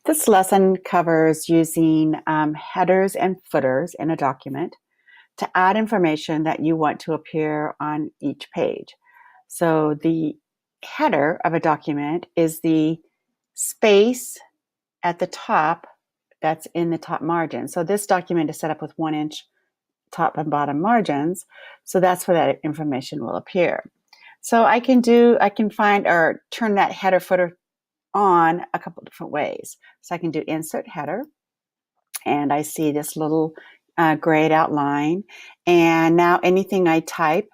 This lesson covers using headers and footers in a document to add information that you want to appear on each page. So the header of a document is the space at the top that's in the top margin. So this document is set up with 1-inch top and bottom margins. So that's where that information will appear. So I can find or turn that header footer on a couple different ways. So I can do insert header, and I see this little grayed out line. And now anything I type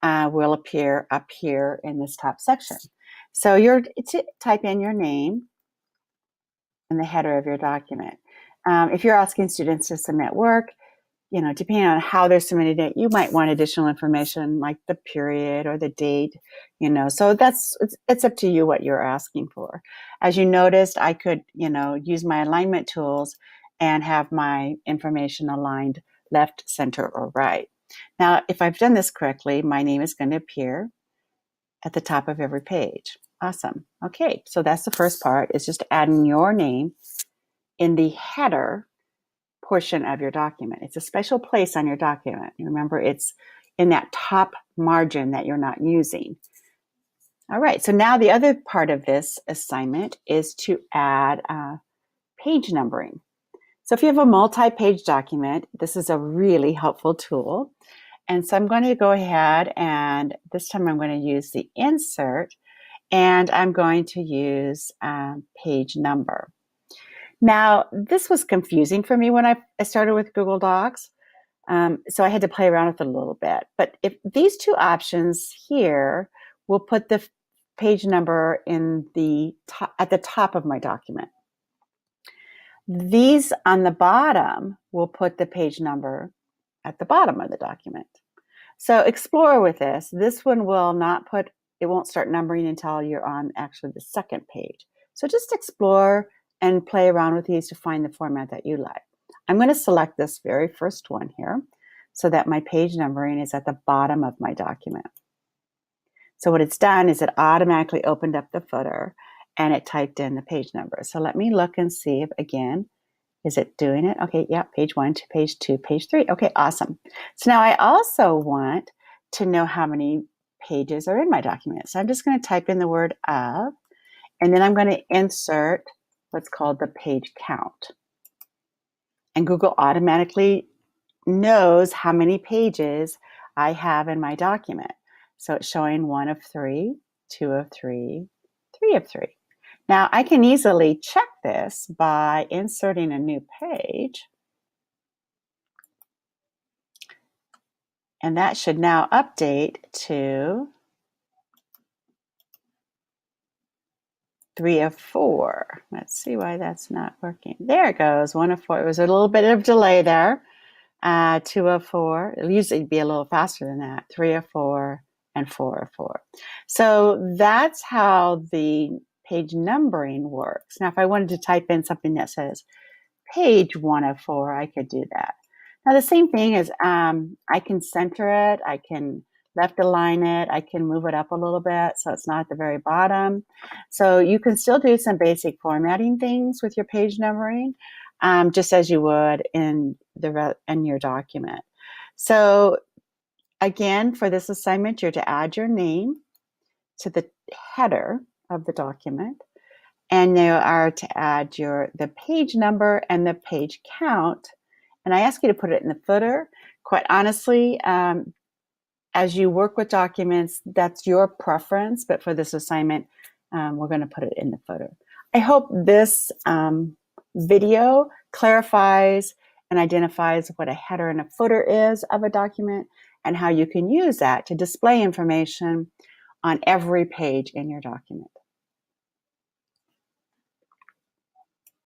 will appear up here in this top section. So you're to type in your name in the header of your document. If you're asking students to submit work, depending on how they're submitting it, you might want additional information like the period or the date, so it's up to you what you're asking for. As you noticed, I could, use my alignment tools and have my information aligned left, center, or right. Now, if I've done this correctly, my name is going to appear at the top of every page. Awesome. Okay, so that's the first part, is just adding your name in the header portion of your document. It's a special place on your document. Remember, it's in that top margin that you're not using. All right, so now the other part of this assignment is to add page numbering. So if you have a multi-page document, this is a really helpful tool. And so I'm going to go ahead, and this time I'm going to use the insert, and I'm going to use page number. Now, this was confusing for me when I started with Google Docs, so I had to play around with it a little bit. But if these two options here will put the page number at the top of my document. These on the bottom will put the page number at the bottom of the document. So explore with this. This one will not it won't start numbering until you're on actually the second page. So just explore and play around with these to find the format that you like. I'm going to select this very first one here so that my page numbering is at the bottom of my document. So what it's done is it automatically opened up the footer and it typed in the page number. So let me look and see if, again, is it doing it? Okay, yeah, page 1 to page 2, page 3. Okay, awesome. So now I also want to know how many pages are in my document. So I'm just going to type in the word of, and then I'm going to insert what's called the page count. And Google automatically knows how many pages I have in my document. So it's showing 1 of 3, 2 of 3, 3 of 3. Now I can easily check this by inserting a new page. And that should now update to 3 of 4. Let's see why that's not working. There it goes, 1 of 4. It was a little bit of delay there. 2 of 4. It'll usually be a little faster than that. 3 of 4 and 4 of 4. So that's how the page numbering works. Now, if I wanted to type in something that says page 1 of 4, I could do that. Now, the same thing is I can center it. I can left align it. I can move it up a little bit so it's not at the very bottom. So you can still do some basic formatting things with your page numbering, just as you would in your document. So again, for this assignment, you're to add your name to the header of the document, and you are to add the page number and the page count. And I ask you to put it in the footer. Quite honestly, as you work with documents, that's your preference, but for this assignment, we're going to put it in the footer. I hope this video clarifies and identifies what a header and a footer is of a document and how you can use that to display information on every page in your document.